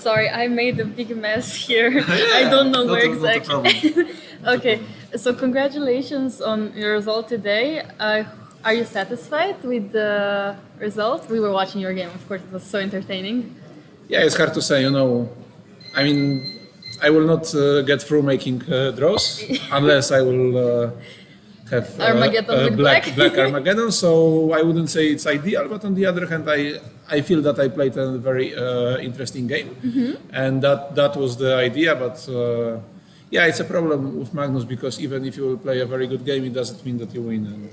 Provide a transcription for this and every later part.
Sorry, I made a big mess here. I don't know where exactly. Okay, so congratulations on your result today. Are you satisfied with the result? We were watching your game, of course, it was so entertaining. Yeah, it's hard to say, I mean, I will not get through making draws unless I will have black Armageddon, so I wouldn't say it's ideal, but on the other hand, I feel that I played a very interesting game, and that was the idea, but yeah, it's a problem with Magnus because even if you will play a very good game, it doesn't mean that you win, and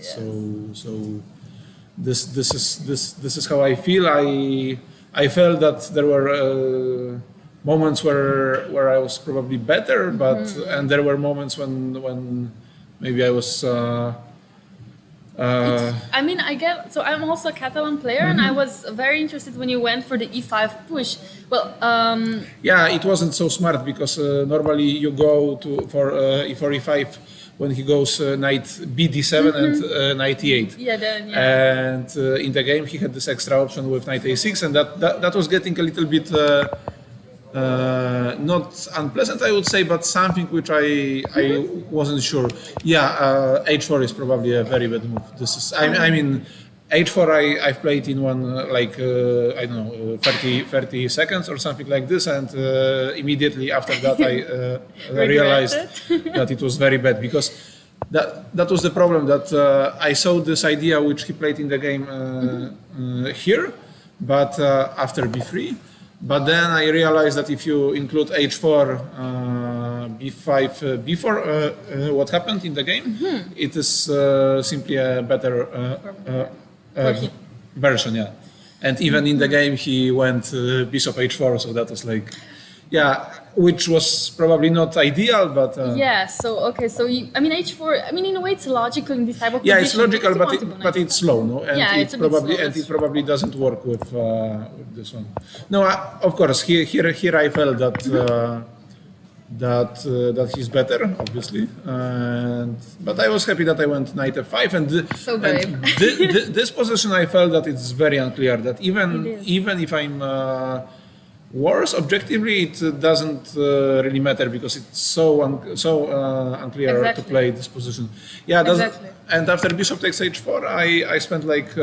so this is how I feel. I felt that there were moments where I was probably better, but and there were moments when maybe I was. I mean, I get. So I'm also a Catalan player, and I was very interested when you went for the e5 push. Well, yeah, it wasn't so smart because normally you go for e4 e5 when he goes knight bd7 and knight e8. Yeah, then, and in the game he had this extra option with knight a6, and that was getting a little bit. Not unpleasant, I would say, but something which I wasn't sure. Yeah, h4 is probably a very bad move. This is, I mean, h4 I've played in one I don't know 30 seconds or something like this, and immediately after that I realized that it was very bad because that was the problem, that I saw this idea which he played in the game here, but after b3. But then I realized that if you include h4, b5, b4, what happened in the game, it is simply a better version, yeah. And even in the game he went bishop h4, so that was like, yeah, which was probably not ideal, but yeah. So okay, so I mean h4. I mean, in a way, it's logical in this type of yeah, position. it's logical, but it's slow, no? And yeah, it probably doesn't work with this one. No, of course, here I felt that that he's better, obviously, but I was happy that I went knight f5, and this position I felt that it's very unclear. That even if I'm worse objectively, it doesn't really matter because it's so unclear to play this position. Yeah, exactly. And after bishop takes h4, I spent like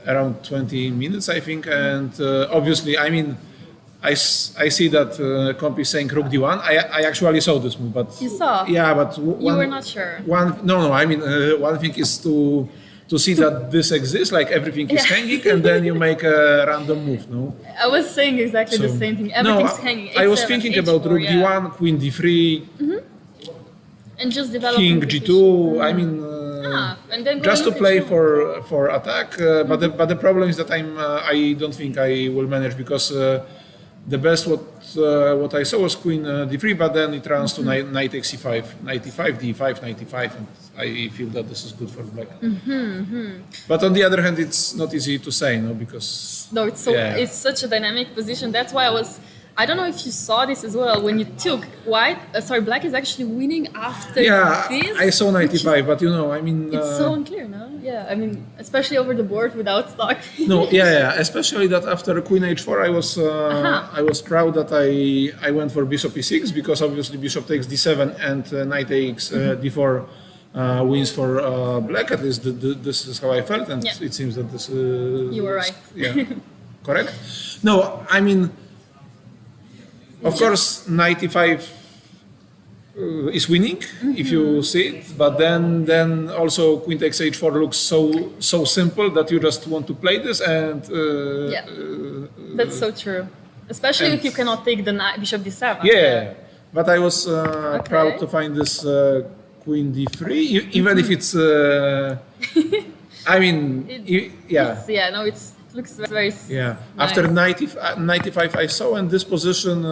around 20 minutes, I think, and obviously, I mean, I see that comp is saying rook d1. I actually saw this move, but you saw. Yeah, but you were not sure. No. I mean, one thing is to see that this exists, like everything is hanging, and then you make a random move, no? I was saying exactly the same thing. Everything's hanging. I was thinking H4, about rook d1, queen d3, and just develop king g2. I mean, and then just to play for attack. But the problem is that I don't think I will manage because the best what I saw was queen d3, but then it runs to knight xe5, knight e5, d5, knight e5, and I feel that this is good for black. But on the other hand, it's not easy to say, no, because it's such a dynamic position. That's why I don't know if you saw this as well when you took black is actually winning after this. I saw knight e5, but I mean it's so unclear, no? Yeah, I mean, especially over the board without stock. No, especially that after queen h4, I was proud that I went for bishop e6 because obviously bishop takes d7 and knight takes d4 wins for black. At least this is how I felt, and it seems that this. You were right. Yeah, correct. No, I mean, of course, knight e5 is winning if you see it, but then also queen takes h4 looks so simple that you just want to play this, and that's so true, especially if you cannot take the bishop d7. But I was proud to find this queen d3, even if it's I mean it looks very nice. After knight e5 I saw, and this position,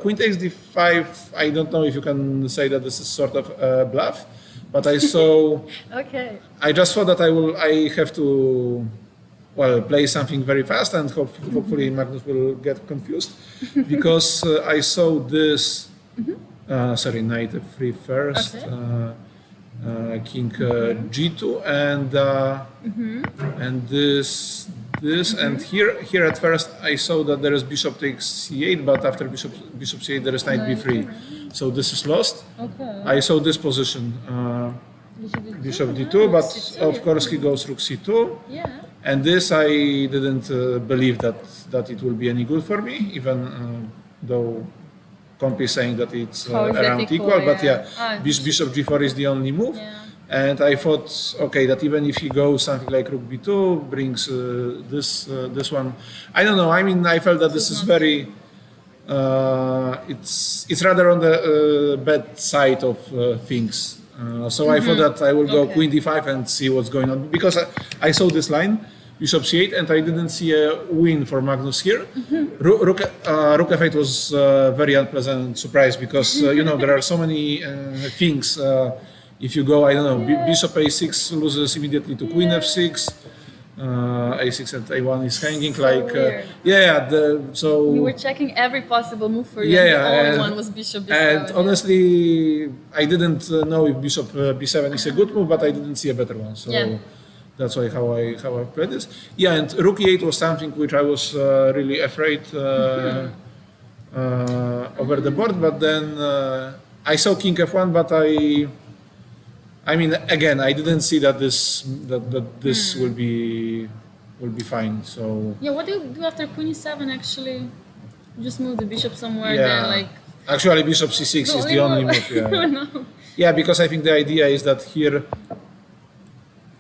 queen takes d5, I don't know if you can say that this is sort of bluff, but I saw I just thought that I have to play something very fast, and hopefully Magnus will get confused because I saw this knight f3 first, king g2, and this this, and here at first I saw that there is bishop takes c8, but after bishop c8 there is knight b3, so this is lost. Okay. I saw this position, bishop d2, but of course he goes rook c2. Yeah. And this I didn't believe that it will be any good for me, even though comp is saying that it's around equal. But bishop g4 is the only move. Yeah. And I thought, okay, that even if he goes something like rook b2, brings this one. I don't know. I mean, I felt that this is very. It's rather on the bad side of things. So I thought that I will go queen d5 and see what's going on, because I saw this line, bishop c8, and I didn't see a win for Magnus here. Rook f8 was very unpleasant surprise, because there are so many things. If you go, I don't know, bishop a6 loses immediately to queen f6. A6 and a1 is hanging so like so we were checking every possible move for you. Yeah, and the only one was bishop b7. And honestly, I didn't know if bishop b7 is a good move, but I didn't see a better one. So that's why how I played this. Yeah, and rook e8 was something which I was really afraid over the board. But then I saw king f1, but I mean, again, I didn't see that this will be fine. So yeah, what do you do after queen e7? Actually, you just move the bishop somewhere. Then like actually, bishop c6 is the only move. Yeah, because I think the idea is that here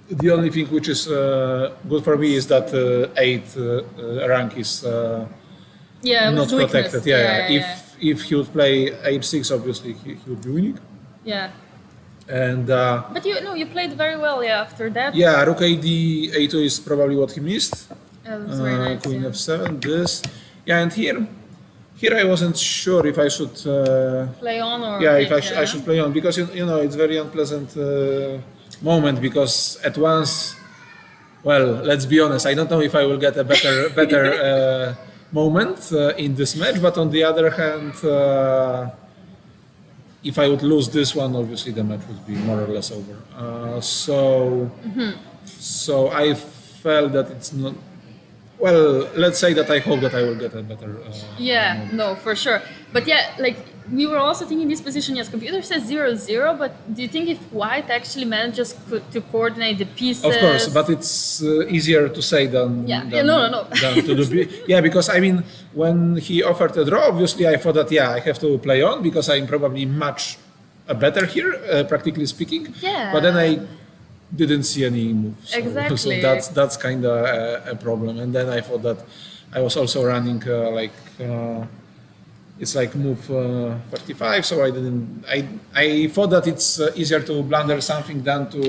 the only thing which is good for me is that 8 rank is not protected. If he would play h6, obviously he would be winning. Yeah. And but you played very well after that. Yeah, rook a2 is probably what he missed. Yeah, that's very nice. Queen f7, this. Yeah, and here I wasn't sure if I should play on or if I should play on, because it's very unpleasant moment, because at once, well, let's be honest, I don't know if I will get a better moment in this match, but on the other hand, if I would lose this one, obviously the match would be more or less over. So I felt that it's not. Well, let's say that I hope that I will get a better. No, for sure. But like we were also thinking this position. Yes, computer says 0-0. But do you think if White actually manages to coordinate the pieces? Of course, but it's easier to say than no. than to do. Yeah, because I mean, when he offered a draw, obviously I thought that I have to play on, because I'm probably much better here, practically speaking. Yeah. But then I didn't see any moves. Exactly. So that's kind of a problem. And then I thought that I was also running it's like move 35, so I thought that it's easier to blunder something than to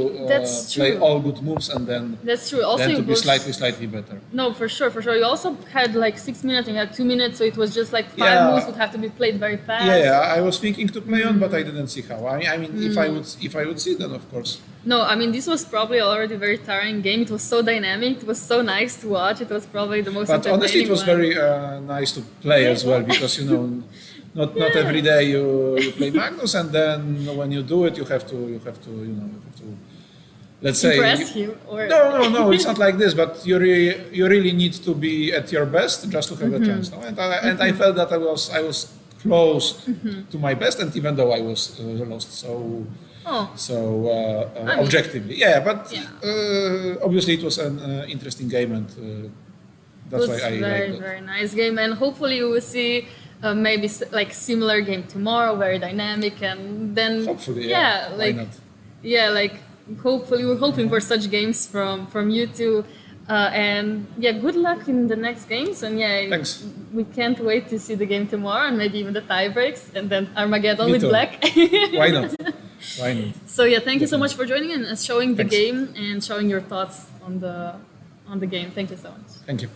play all good moves and then that's true. Also, then to be slightly better. No, for sure. You also had like 6 minutes and you had 2 minutes, so it was just like 5 moves would have to be played very fast. Yeah, I was thinking to play on, but I didn't see how. I mean, if I would see, then of course. No, I mean, this was probably already a very tiring game. It was so dynamic. It was so nice to watch. It was probably the most entertaining. But honestly, it was very nice to play as well, because not every day you play Magnus, and then when you do it, you have to let's say impress him. Or no, it's not like this. But you really need to be at your best just to have a chance. No? And I felt that I was close to my best, and even though I was lost, so. Objectively, obviously it was an interesting game, and that's why I liked it. Very nice game, and hopefully we will see maybe like similar game tomorrow, very dynamic, and then hopefully, why not? Hopefully we're hoping for such games from you two. And good luck in the next games, and thanks. We can't wait to see the game tomorrow, and maybe even the tie breaks, and then Armageddon with Black. Why not? So thank you so much for joining and showing the game and showing your thoughts on the game. Thank you so much. Thank you.